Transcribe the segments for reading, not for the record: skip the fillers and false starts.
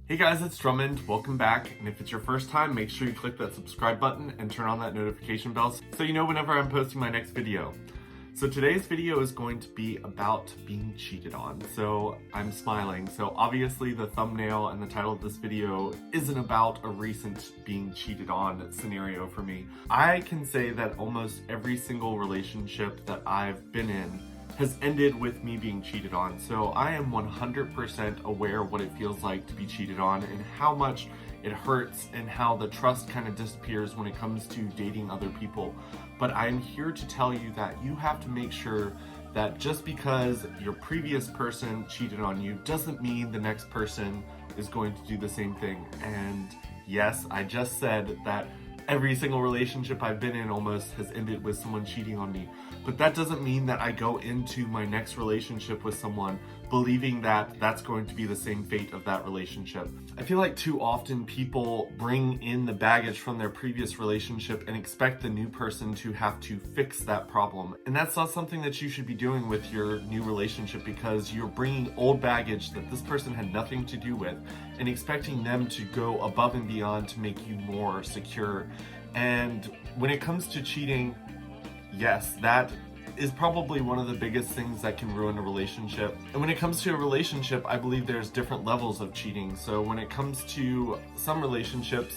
Hey guys, it's Drummond. Welcome back. And if it's your first time, make sure you click that subscribe button and turn on that notification bell so you know whenever I'm posting my next video. So today's video is going to be about being cheated on. So I'm smiling. So obviously the thumbnail and the title of this video isn't about a recent being cheated on scenario for me. I can say that almost every single relationship that I've been in has ended with me being cheated on. So I am 100% aware of what it feels like to be cheated on and how much it hurts and how the trust kind of disappears when it comes to dating other people. But I'm here to tell you that you have to make sure that just because your previous person cheated on you doesn't mean the next person is going to do the same thing. And yes, I just said that every single relationship I've been in almost has ended with someone cheating on me. But that doesn't mean that I go into my next relationship with someone believing that that's going to be the same fate of that relationship. I feel like too often people bring in the baggage from their previous relationship and expect the new person to have to fix that problem. And that's not something that you should be doing with your new relationship, because you're bringing old baggage that this person had nothing to do with and expecting them to go above and beyond to make you more secure. And when it comes to cheating, yes, that is probably one of the biggest things that can ruin a relationship. And when it comes to a relationship, I believe there's different levels of cheating. So when it comes to some relationships,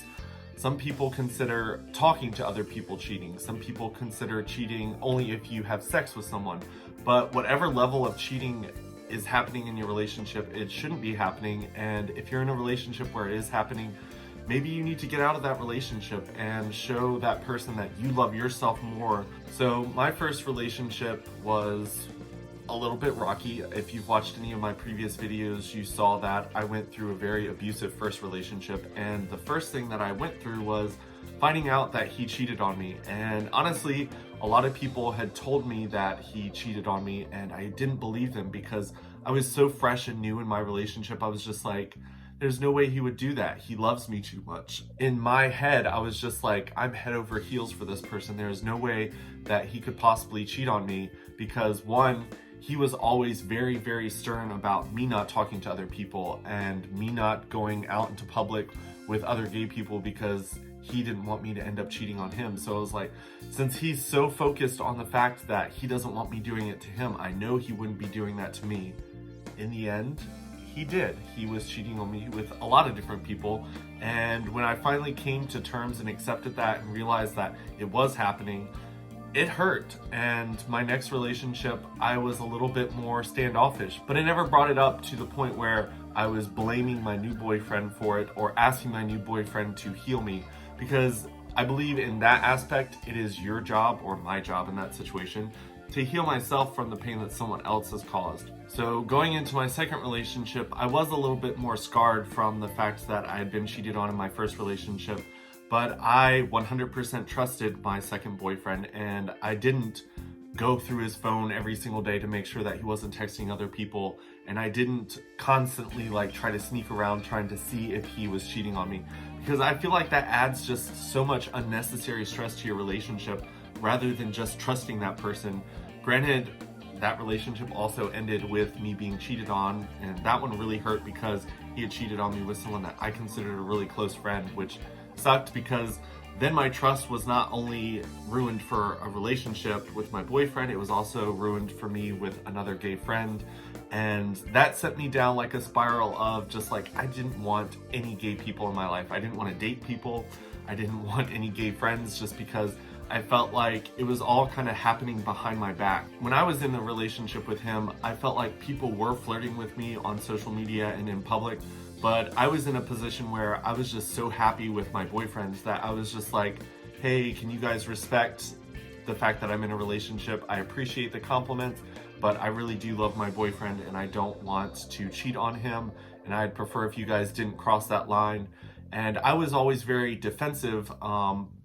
some people consider talking to other people cheating. Some people consider cheating only if you have sex with someone. But whatever level of cheating is happening in your relationship, it shouldn't be happening. And if you're in a relationship where it is happening, maybe you need to get out of that relationship and show that person that you love yourself more. So my first relationship was a little bit rocky. If you've watched any of my previous videos, you saw that I went through a very abusive first relationship. And the first thing that I went through was finding out that he cheated on me. And honestly, a lot of people had told me that he cheated on me, and I didn't believe them because I was so fresh and new in my relationship. I was just like, there's no way he would do that. He loves me too much. In my head, I was just like, I'm head over heels for this person. There is no way that he could possibly cheat on me because, one, he was always very, very stern about me not talking to other people and me not going out into public with other gay people because he didn't want me to end up cheating on him. So I was like, since he's so focused on the fact that he doesn't want me doing it to him, I know he wouldn't be doing that to me. In the end, he did. He was cheating on me with a lot of different people. And when I finally came to terms and accepted that and realized that it was happening, it hurt. And my next relationship, I was a little bit more standoffish, but I never brought it up to the point where I was blaming my new boyfriend for it or asking my new boyfriend to heal me, because I believe in that aspect, it is your job or my job in that situation to heal myself from the pain that someone else has caused. So going into my second relationship, I was a little bit more scarred from the fact that I had been cheated on in my first relationship, but I 100% trusted my second boyfriend, and I didn't go through his phone every single day to make sure that he wasn't texting other people, and I didn't constantly try to sneak around trying to see if he was cheating on me, because I feel like that adds just so much unnecessary stress to your relationship rather than just trusting that person. Granted, that relationship also ended with me being cheated on, and that one really hurt because he had cheated on me with someone that I considered a really close friend, which sucked because then my trust was not only ruined for a relationship with my boyfriend, it was also ruined for me with another gay friend. And that set me down like a spiral of just I didn't want any gay people in my life. I didn't want to date people. I didn't want any gay friends just because I felt like it was all kind of happening behind my back. When I was in a relationship with him, I felt like people were flirting with me on social media and in public, but I was in a position where I was just so happy with my boyfriends that I was just like, hey, can you guys respect the fact that I'm in a relationship? I appreciate the compliments, but I really do love my boyfriend and I don't want to cheat on him, and I'd prefer if you guys didn't cross that line. And I was always very defensive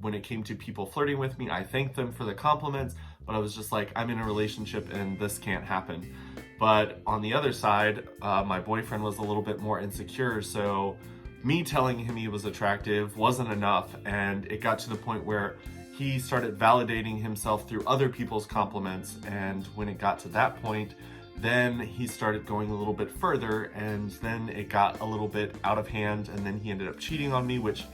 when it came to people flirting with me. I thanked them for the compliments, but I was just like, I'm in a relationship and this can't happen. But on the other side, my boyfriend was a little bit more insecure, so me telling him he was attractive wasn't enough, and it got to the point where he started validating himself through other people's compliments. And when it got to that point, Then he started going a little bit further, and then it got a little bit out of hand, and then he ended up cheating on me, which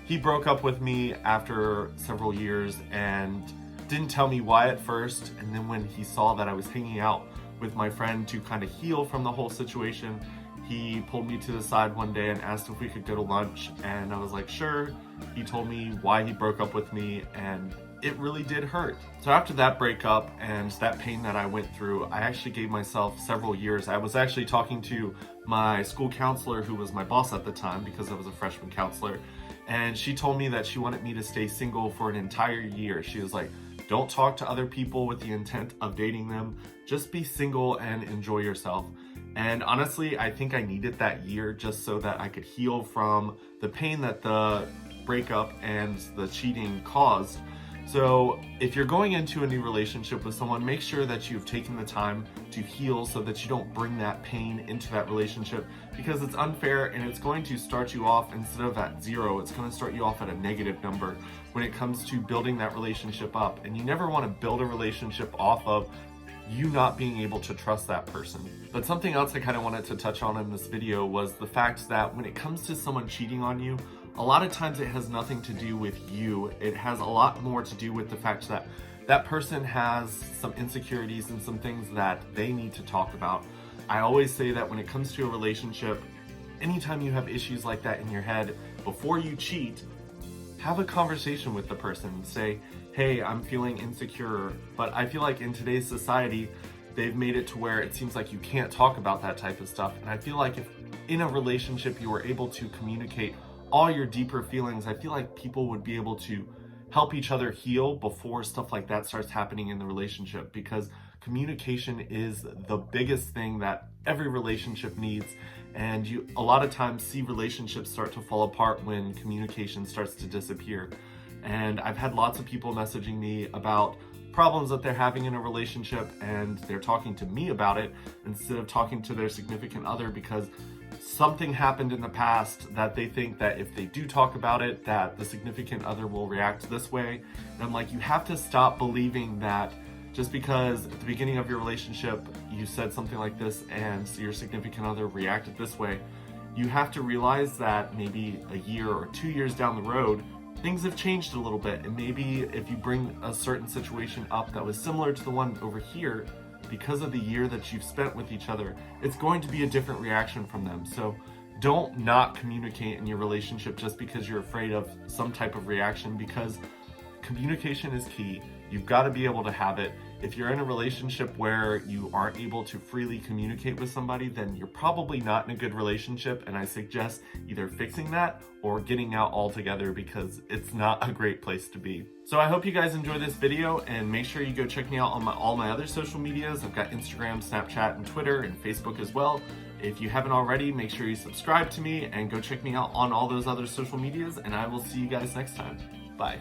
he broke up with me after several years and didn't tell me why at first. And then when he saw that I was hanging out with my friend to kind of heal from the whole situation, he pulled me to the side one day and asked if we could go to lunch, and I was like, sure. He told me why he broke up with me, and it really did hurt. So after that breakup and that pain that I went through, I actually gave myself several years. I was actually talking to my school counselor, who was my boss at the time because I was a freshman counselor, and she told me that she wanted me to stay single for an entire year. She was like, don't talk to other people with the intent of dating them. Just be single and enjoy yourself. And honestly, I think I needed that year just so that I could heal from the pain that the breakup and the cheating caused. So if you're going into a new relationship with someone, make sure that you've taken the time to heal so that you don't bring that pain into that relationship, because it's unfair and it's going to start you off, instead of at 0, it's going to start you off at a negative number when it comes to building that relationship up. And you never want to build a relationship off of you not being able to trust that person. But something else I kind of wanted to touch on in this video was the fact that when it comes to someone cheating on you, a lot of times it has nothing to do with you. It has a lot more to do with the fact that that person has some insecurities and some things that they need to talk about. I always say that when it comes to a relationship, anytime you have issues like that in your head, before you cheat, have a conversation with the person and say, hey, I'm feeling insecure. But I feel like in today's society, they've made it to where it seems like you can't talk about that type of stuff. And I feel like if in a relationship you were able to communicate all your deeper feelings, I feel like people would be able to help each other heal before stuff like that starts happening in the relationship, because communication is the biggest thing that every relationship needs. And you a lot of times see relationships start to fall apart when communication starts to disappear. And I've had lots of people messaging me about problems that they're having in a relationship, and they're talking to me about it instead of talking to their significant other, because something happened in the past that they think that if they do talk about it, that the significant other will react this way. And I'm like, you have to stop believing that just because at the beginning of your relationship you said something like this and your significant other reacted this way. You have to realize that maybe a year or 2 years down the road, things have changed a little bit, and maybe if you bring a certain situation up that was similar to the one over here, because of the year that you've spent with each other, it's going to be a different reaction from them. So don't not communicate in your relationship just because you're afraid of some type of reaction, because communication is key. You've got to be able to have it. If you're in a relationship where you aren't able to freely communicate with somebody, then you're probably not in a good relationship, and I suggest either fixing that or getting out altogether, because it's not a great place to be. So I hope you guys enjoy this video, and make sure you go check me out on all my other social medias. I've got Instagram, Snapchat, and Twitter, and Facebook as well. If you haven't already, make sure you subscribe to me and go check me out on all those other social medias, and I will see you guys next time. Bye.